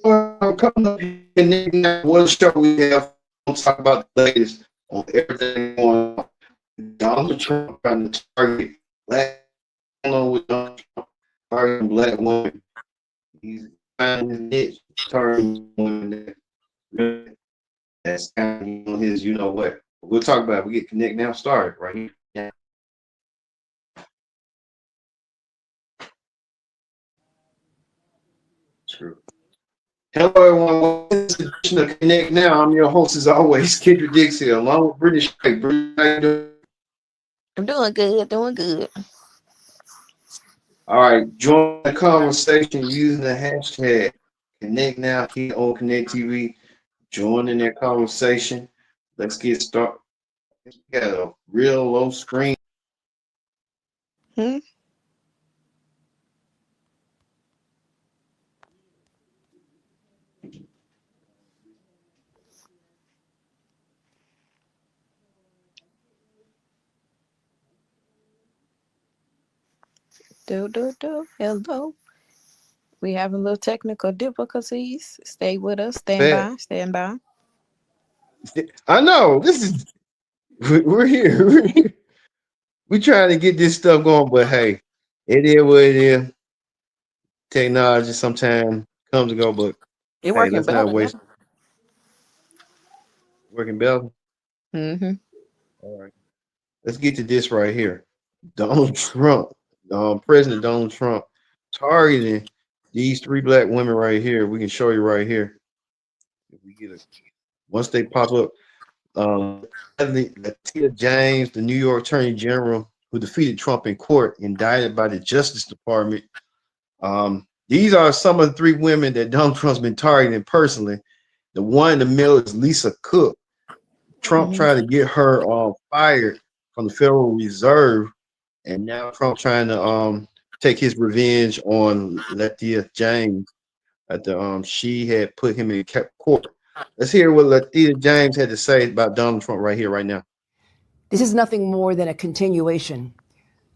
Coming up here now, what show we have? We'll talk about the latest on everything going on. Donald Trump trying to target black. I don't know what Donald Trump targeting black women. He's finding his niche, targeting women that really that's kind of on his, you know what. We'll talk about it. We get Connect Now started right here. Yeah, true. Hello, everyone. Welcome to this edition of Connect Now. I'm your host, as always, Kendrick Dixie, along with Brittany Shay. Brittany, how you doing? I'm doing good, doing good. All right, join the conversation using the hashtag Connect Now here on Connect TV. Join in that conversation. Let's get started. We got a real low screen. Hmm? Do. Hello. We having a little technical difficulties. Stay with us. Stand Bet. by. Stand by. I know this is we're here. We're here. We trying to get this stuff going, but hey, it is what it is. Technology sometimes comes and go, but It hey, working let's not better now. waste working better. Mm-hmm. All right, let's get to this right here. Donald Trump, President Donald Trump, targeting these three black women right here. We can show you right here. If we get a once they pop up, Letitia James, the New York Attorney General, who defeated Trump in court, indicted by the Justice Department. These are some of the three women that Donald Trump's been targeting personally. The one in the middle is Lisa Cook. Trump Mm-hmm. tried to get her fired from the Federal Reserve, and now Trump trying to take his revenge on Letitia James after she had put him in court. Let's hear what Letitia James had to say about Donald Trump right here, right now. This is nothing more than a continuation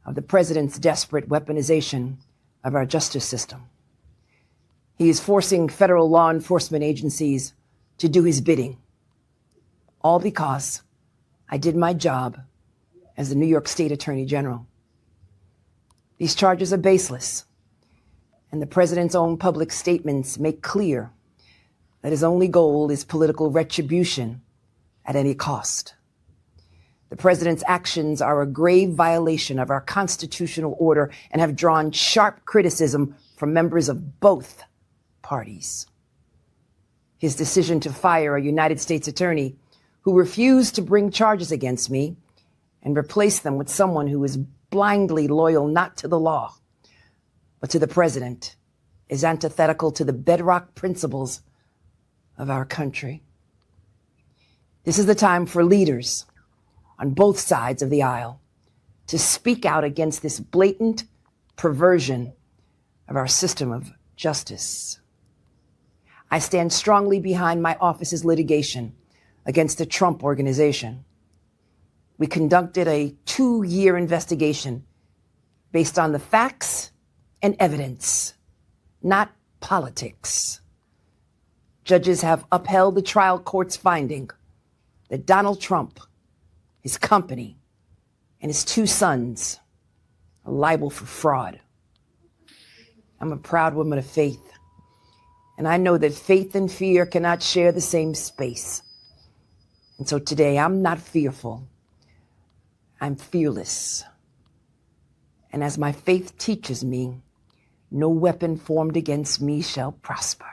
of the president's desperate weaponization of our justice system. He is forcing federal law enforcement agencies to do his bidding, all because I did my job as the New York State Attorney General. These charges are baseless, and the president's own public statements make clear that his only goal is political retribution at any cost. The president's actions are a grave violation of our constitutional order and have drawn sharp criticism from members of both parties. His decision to fire a United States attorney who refused to bring charges against me and replace them with someone who is blindly loyal not to the law, but to the president is antithetical to the bedrock principles of our country. This is the time for leaders on both sides of the aisle to speak out against this blatant perversion of our system of justice. I stand strongly behind my office's litigation against the Trump Organization. We conducted a 2-year investigation based on the facts and evidence, not politics. Judges have upheld the trial court's finding that Donald Trump, his company, and his 2 sons are liable for fraud. I'm a proud woman of faith, and I know that faith and fear cannot share the same space. And so today, I'm not fearful. I'm fearless. And as my faith teaches me, no weapon formed against me shall prosper.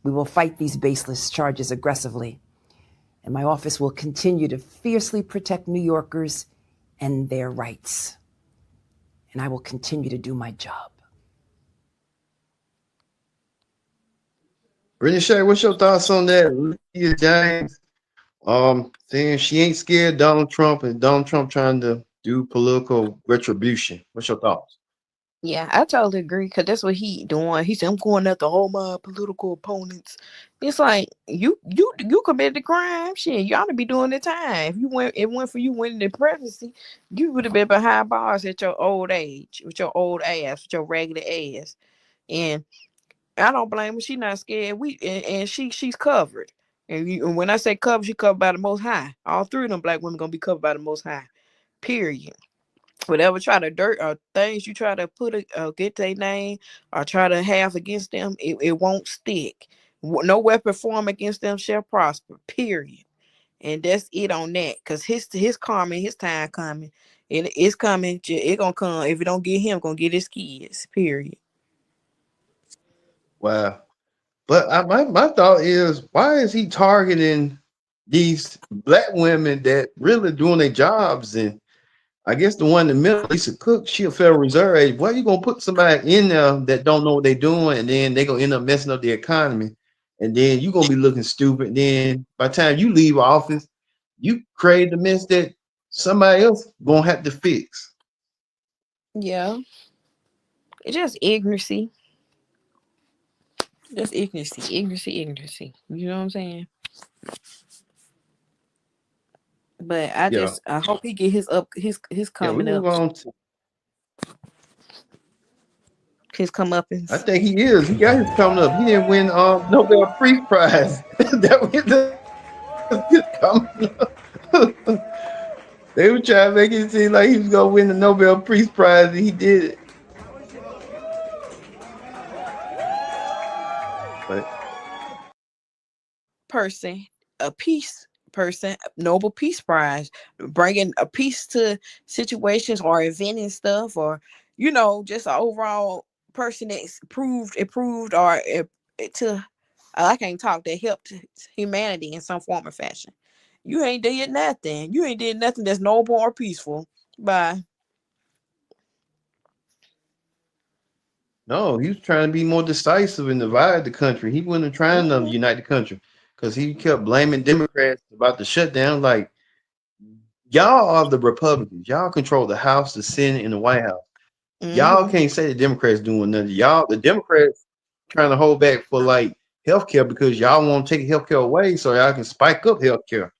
We will fight these baseless charges aggressively, and my office will continue to fiercely protect New Yorkers and their rights. And I will continue to do my job. Brittany Shay, what's your thoughts on that? Letitia James, saying she ain't scared of Donald Trump and Donald Trump trying to do political retribution. What's your thoughts? Yeah, I totally agree because that's what he doing. He said, "I'm going after all my political opponents." It's like you committed the crime. Shit, you ought to be doing the time. If you went, it went for you winning the presidency, you would have been behind bars at your old age, with your old ass, with your regular ass. And I don't blame her. She not scared. And she's covered. And when I say covered, she covered by the Most High. All three of them black women gonna be covered by the Most High. Period. Whatever try to dirt or things you try to get their name or try to have against them, it won't stick. No weapon form against them shall prosper. Period. And that's it on that. Cause his karma, his time coming. It's coming. It gonna come. If it don't get him, gonna get his kids. Period. Wow. But my thought is, why is he targeting these black women that really doing their jobs? And I guess the one in the middle, Lisa Cook, she a Federal Reserve agent. Why you gonna put somebody in there that don't know what they're doing, and then they gonna end up messing up the economy, and then you gonna be looking stupid. And then by the time you leave office, you create the mess that somebody else gonna have to fix. Yeah. It's just ignorancy. Just ignorancy. You know what I'm saying? But Yeah, I hope he get his yeah. We coming move up, on to. his I comeuppance. think he is. He got his coming up. He didn't win Nobel Peace Prize. That was his coming up. They were trying to make it seem like he was gonna win the Nobel Peace Prize, and he did it. But Person, a peace person, Nobel Peace Prize, bringing a peace to situations or inventing stuff, or just an overall person that's improved or to I can't talk, that helped humanity in some form or fashion. You ain't did nothing. You ain't did nothing that's noble or peaceful. Bye. no, he was trying to be more decisive and divide the country. He wasn't trying to Mhm. unite the country because he kept blaming Democrats about the shutdown. Like, y'all are the Republicans. Y'all control the House, the Senate, and the White House. Y'all Mhm. can't say the Democrats doing nothing. Y'all, the Democrats, trying to hold back for like healthcare because y'all want to take healthcare away so y'all can spike up healthcare.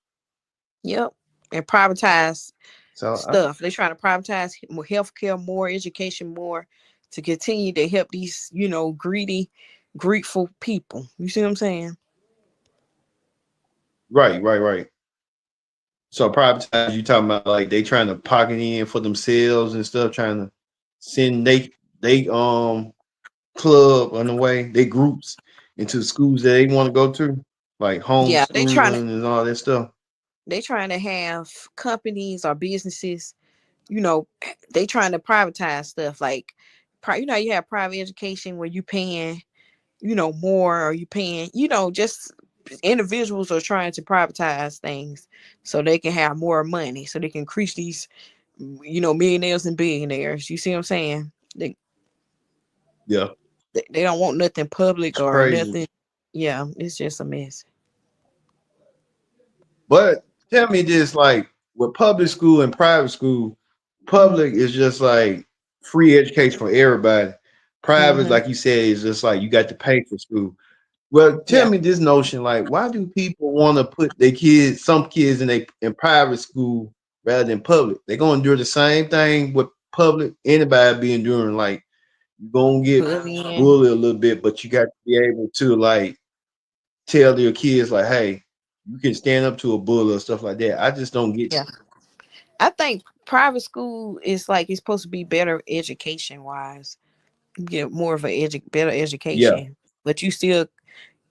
Yep. And privatize So stuff. They're trying to privatize more healthcare, more education, more to continue to help these, greedy, grateful people. You see what I'm saying? right. So privatize, you talking about like they trying to pocket in for themselves and stuff, trying to send they club on the way, they groups into schools that they want to go to, like Yeah, homeschooling and all that stuff. they trying to have companies or businesses, you know, they trying to privatize stuff like you have private education where you paying, more, or you paying, just individuals are trying to privatize things so they can have more money, so they can increase these, millionaires and billionaires. You see what I'm saying? Yeah, They don't want nothing public it's or crazy. nothing. Yeah, it's just a mess. But tell me this, like with public school and private school, public is just like free education for everybody. Private, Mm-hmm. like you said, is just like you got to pay for school. Well, tell Yeah, me this notion, like why do people want to put some kids in private school rather than public? They're gonna do the same thing with public, anybody being doing like you're gonna get put in. bullied a little bit, but you got to be able to like tell your kids like, hey, you can stand up to a bully or stuff like that. I just don't get Yeah, I think private school is like it's supposed to be better education wise. You get more of better yeah, education, but you still,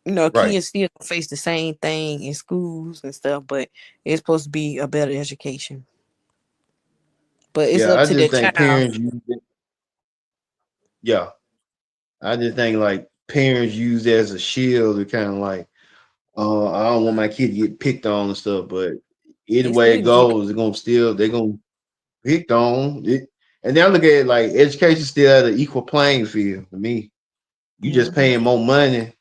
right. kids still face the same thing in schools and stuff. But it's supposed to be a better education. But it's Yeah, up I to the just think child. parents use it. Yeah. I just think like parents use it as a shield to kind of like, I don't want my kid to get picked on and stuff, but either They way still it can get. goes, they're gonna pick on it. And they look at it like education still at an equal playing field to me. You just Mm-hmm. paying more money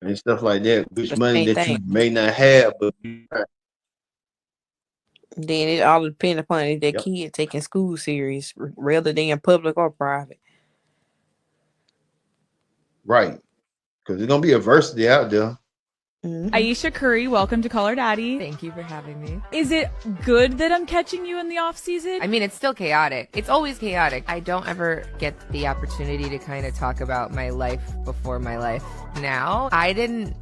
and stuff like that, which The money same that you thing. may not have, but Then it all depends upon if that yep, kid taking school serious, rather than public or private. right. Because there's gonna be adversity out there. Ayesha Curry, welcome to Call Her Daddy. Thank you for having me. Is it good that I'm catching you in the off season? I mean, it's still chaotic. It's always chaotic. I don't ever get the opportunity to kind of talk about my life before my life now. I didn't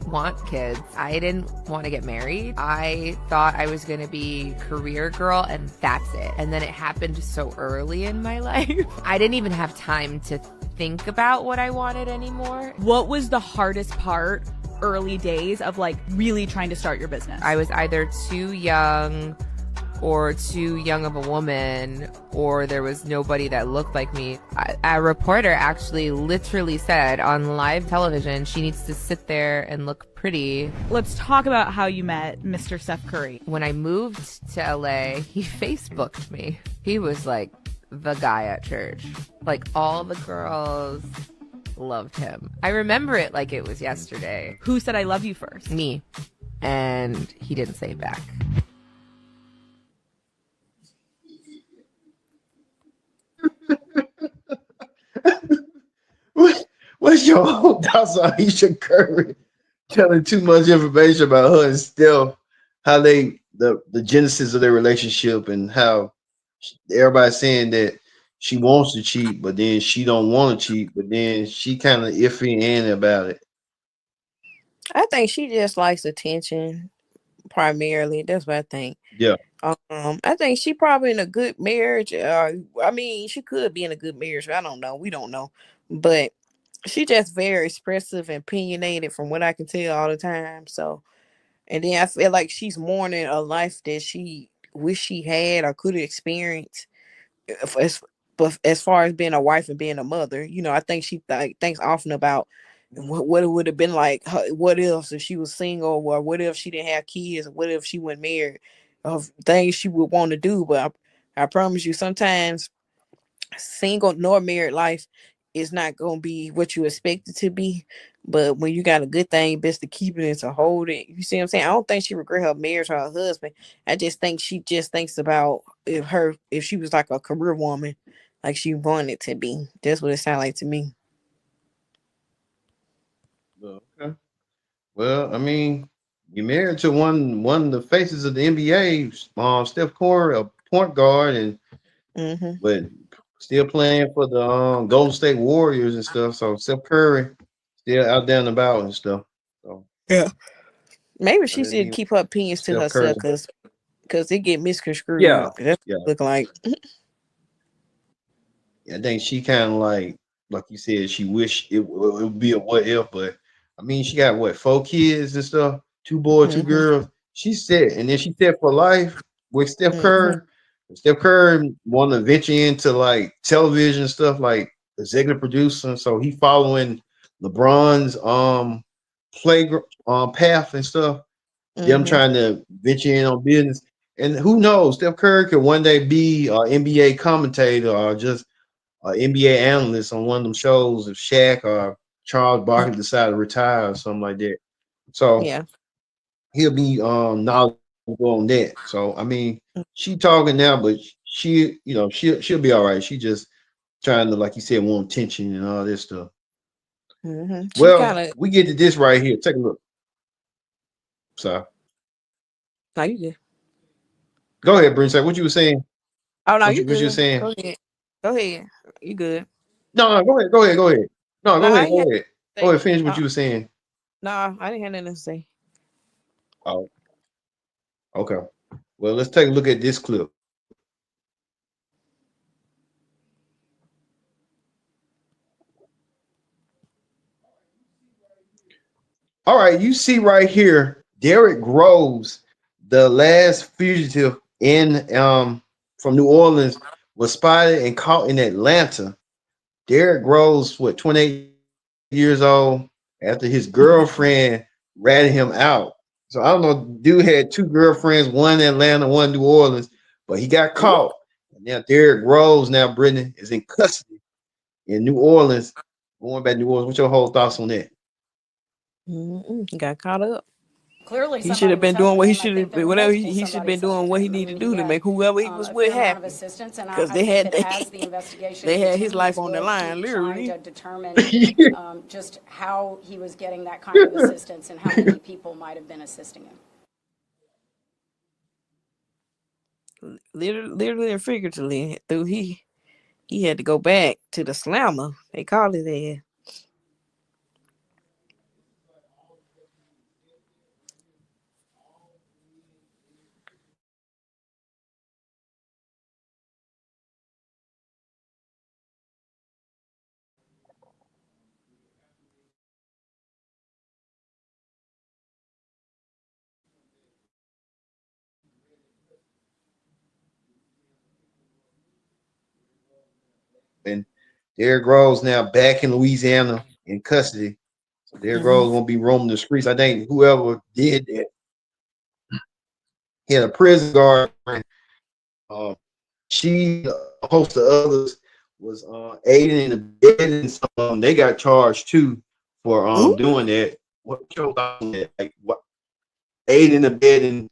want kids. I didn't want to get married. I thought I was going to be career girl and that's it. And then it happened so early in my life. I didn't even have time to think about what I wanted anymore. What was the hardest part early days of like really trying to start your business? I was either too young or too young of a woman, or there was nobody that looked like me. A reporter actually literally said on live television she needs to sit there and look pretty. Let's talk about how you met Mr. Steph Curry. When I moved to LA, he Facebooked me. He was like the guy at church. Like all the girls loved him. I remember it like it was yesterday. Who said I love you first? Me. And he didn't say it back. What's your whole thoughts on Ayesha Curry telling too much information about her and Steph, how they the genesis of their relationship and how everybody's saying that she wants to cheat, but then she don't want to cheat, but then she kind of iffy and about it. I think she just likes attention primarily. That's what I think. Yeah. I think she probably in a good marriage. I mean, she could be in a good marriage. I don't know. We don't know. But she just very expressive and opinionated from what I can tell all the time. So, and then I feel like she's mourning a life that she wish she had or could have experienced. But as far as being a wife and being a mother, you know, I think she thinks often about what it would have been like. What if she was single, or what if she didn't have kids, or what if she wasn't married, of things she would want to do. But I promise you, sometimes single nor married life is not going to be what you expect it to be. But when you got a good thing, best to keep it and to hold it. You see what I'm saying? I don't think she regret her marriage or her husband. I just think she just thinks about if she was like a career woman, like she wanted to be. That's what it sounds like to me. Okay. Well, I mean, you're married to one of the faces of the NBA, Steph Curry, a point guard, and but still playing for the Golden State Warriors and stuff. So Steph Curry still out there and about and stuff. So yeah, maybe she should keep her opinions to herself because it get misconstrued. Yeah, that's what it look like. I think she kind of like you said, she wish it would be a what if, but I mean, she got what, 4 kids and stuff, 2 boys, 2 girls. She said, and then she said for life with Steph Curry. Steph Curry want to venture into like television stuff, like executive producer. So he following LeBron's path and stuff. Them trying to venture in on business. And who knows, Steph Curry could one day be an NBA commentator or just an NBA analyst on one of them shows if Shaq or Charles Barkley decide to retire or something like that. So yeah, he'll be knowledgeable on that. So I mean, she talking now, but she, you know, she'll be all right. She just trying to, like you said, want attention and all this stuff. Well, we get to this right here. Take a look. So, no, you good. Go ahead, Brittany. What you were saying? Oh no, what you you were saying? Go ahead. You good? No, go ahead. No, go ahead. Go ahead. Finish what you were saying. No, I didn't have nothing to say. Oh, okay. Well, let's take a look at this clip. All right, you see right here, Derrick Rose, the last fugitive in from New Orleans, was spotted and caught in Atlanta. Derrick Rose, 28 years old, after his girlfriend ratted him out. So I don't know, dude had 2 girlfriends, one in Atlanta, one in New Orleans, but he got caught. And now Derrick Rose, Brittany, is in custody in New Orleans. Going back to New Orleans, what's your whole thoughts on that? He got caught up. clearly He should somebody have was been doing helping what he him. I should think have there been. were Whatever multiple he should have been somebodies doing, helping what he him. I needed mean, to do he to had make whoever he was a with fair amount of happy. assistance, and Because I they think had that as the investigation they had his continues, life on the we'll line, keep trying literally. to determine just how he was getting that kind of assistance and how many people might have been assisting him. Literally and figuratively. Through he had to go back to the slammer. They call it there. And Derrick Rose now back in Louisiana in custody. So Derrick Mm-hmm. Rose won't be roaming the streets. I think whoever did that, he had a prison guard. She, a host of others, was aiding and abetting some. They got charged too for Ooh. doing that. What your thoughts on that? Like what aiding and abetting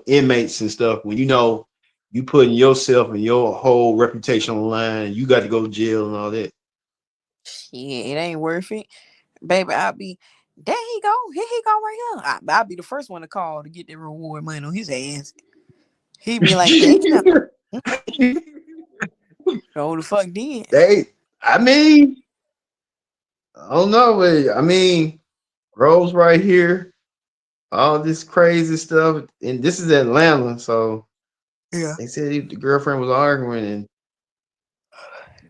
inmates and stuff when you know you putting yourself and your whole reputation on the line and you got to go to jail and all that. Shit, it ain't worth it. Baby, I'll be there he go. Here he go right here. I'll be the first one to call to get the reward money on his ass. He be like, damn. Oh the fuck did. I mean, I don't know, but I mean, Rose right here, all this crazy stuff, and this is Atlanta, so Yeah. they said the girlfriend was arguing and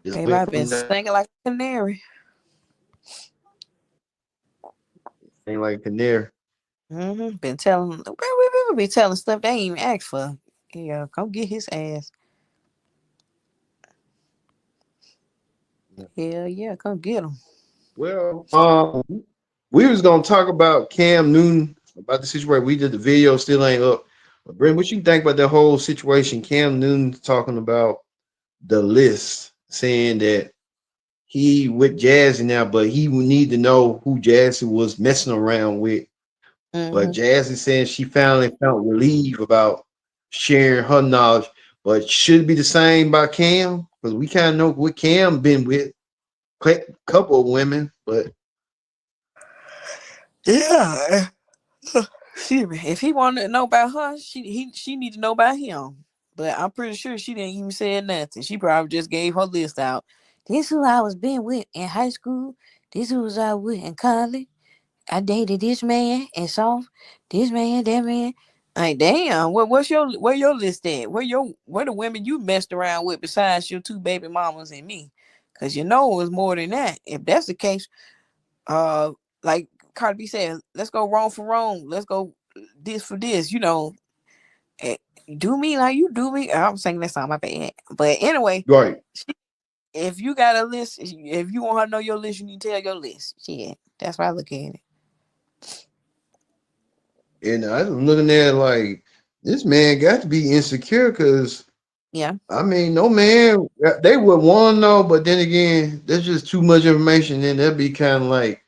just Baby, went I've been from that singing like a canary. thing like canary. Mm-hmm. Been telling we be telling stuff they ain't even asked for. Yeah, come get his ass. Hell yeah, come get him. Well, we was gonna talk about Cam Newton about the situation. We did the video, still ain't up. But Brent, what you think about the whole situation? Cam Newton talking about the list, saying that he with Jazzy now, but he would need to know who Jazzy was messing around with. But Mm-hmm. Jazzy saying she finally felt relief about sharing her knowledge. But should it be the same by Cam? Because we kind of know what Cam been with a couple of women, but Yeah. Excuse me. If he wanted to know about her, she need to know about him. But I'm pretty sure she didn't even say nothing. She probably just gave her list out. This who I was been with in high school. This who was I with in college. I dated this man and saw this man, that man. Like damn, where your list at? Where the women you messed around with besides your two baby mamas and me? Cause you know it was more than that. If that's the case, uh, like Cardi B said, let's go wrong for wrong. Let's go this for this. You know, eh, do me like you do me. I'm saying that song, my bad. But anyway, right. if you got a list, if you want her to know your list, you need to tell your list. Yeah, that's why I look at it. And I'm looking at it like this man got to be insecure because Yeah. I mean, no man they would want to know, but then again, there's just too much information, and that'd be kind of like,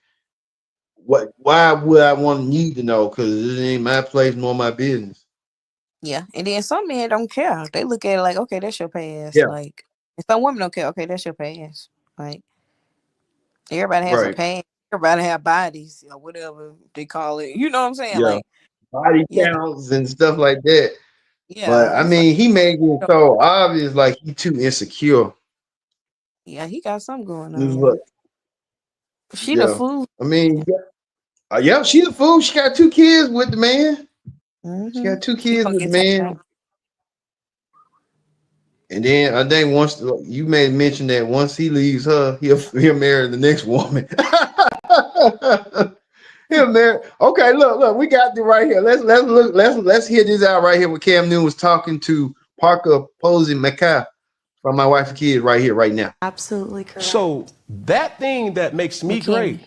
what? Why would I want to need to know? Because it ain't my place nor my business. Yeah, and then some men don't care. They look at it like, okay, that's your past. Yeah, Like, and some women don't care. Okay, that's your past. Like, everybody has a right. past. Everybody have bodies or whatever they call it. You know what I'm saying? Yeah, Like, body yeah, counts and stuff like that. But yeah. I It's like, mean, he made it so obvious, like he too insecure. yeah, he got something going This is what, on. She the yeah. fool. I mean, yeah, she the fool. She got 2 kids with the man. She Mm-hmm. got two He kids gonna with the get taken man. out. And then I think once you made mention that once he leaves her, he'll marry the next woman. He'll marry. Okay, look, we got it right here. Let's hear this out right here. When Cam Newton was talking to Parker Posey McCall from My Wife and Kids right here, right now. Absolutely correct. So that thing that makes me great,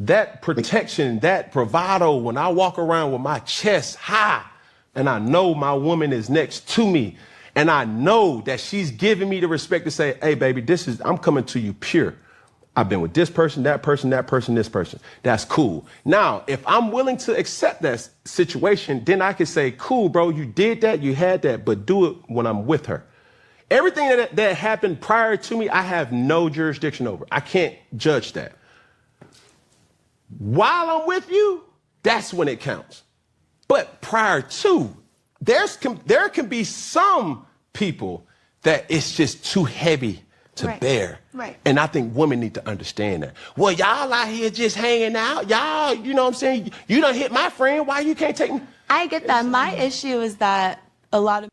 that protection, that bravado, when I walk around with my chest high and I know my woman is next to me and I know that she's giving me the respect to say, hey, baby, I'm coming to you pure. I've been with this person, that person, that person, this person. That's cool. Now, if I'm willing to accept that situation, then I can say, cool, bro, you did that, you had that, but do it when I'm with her. Everything that happened prior to me, I have no jurisdiction over. I can't judge that. While I'm with you, that's when it counts. But prior to, there can be some people that it's just too heavy to bear. Right. And I think women need to understand that. Well, y'all out here just hanging out. Y'all, you know what I'm saying? You done hit my friend. Why you can't take me? I get that. My issue is that a lot of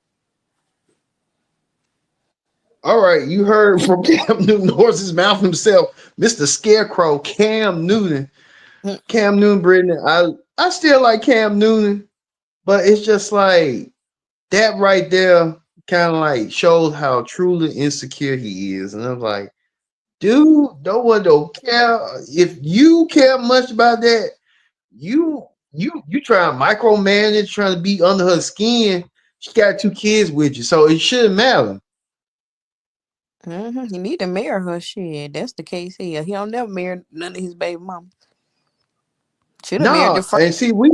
All right, you heard from Cam Newton, horse's mouth himself, Mr. Scarecrow, Cam Newton. Cam Newton, Brittany. I still like Cam Newton, but it's just like that right there kind of like shows how truly insecure he is. And I'm like, dude, no one don't care. If you care much about that, you try to micromanage, trying to be under her skin. She got 2 kids with you, so it shouldn't matter. You need to marry her. Shit, that's the case here. He don't never marry none of his baby mama. Should have married No, the first. and see, we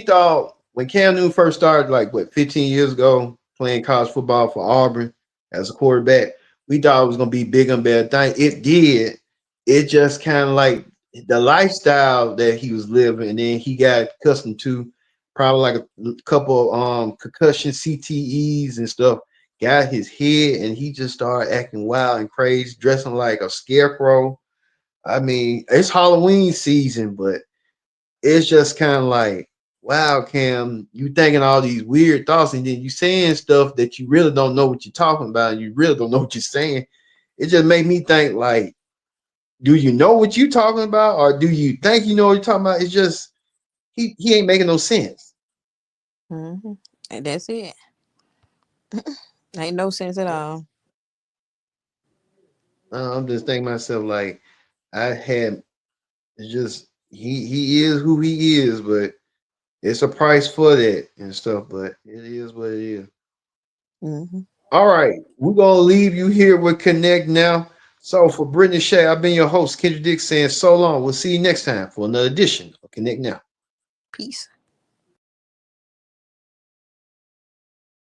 thought when Cam Newton first started, like 15 years ago, playing college football for Auburn as a quarterback, we thought it was gonna be big and bad thing. It did. It just kind of like the lifestyle that he was living, and then he got accustomed to probably like a couple concussion CTEs and stuff. Got his head, and he just started acting wild and crazy, dressing like a scarecrow. I mean, it's Halloween season, but it's just kind of like, wow, Cam, you thinking all these weird thoughts, and then you saying stuff that you really don't know what you're talking about, and you really don't know what you're saying. It just made me think, like, do you know what you're talking about, or do you think you know what you're talking about? It's just he ain't making no sense. And that's it. Ain't no sense at all. I'm just thinking to myself, like, it's just he is who he is, but it's a price for that and stuff, but it is what it is. All right, we're gonna leave you here with Connect now. So for Brittany, Shay, I've been your host, Kendrick saying so long. We'll see you next time for another edition of Connect Now. Peace.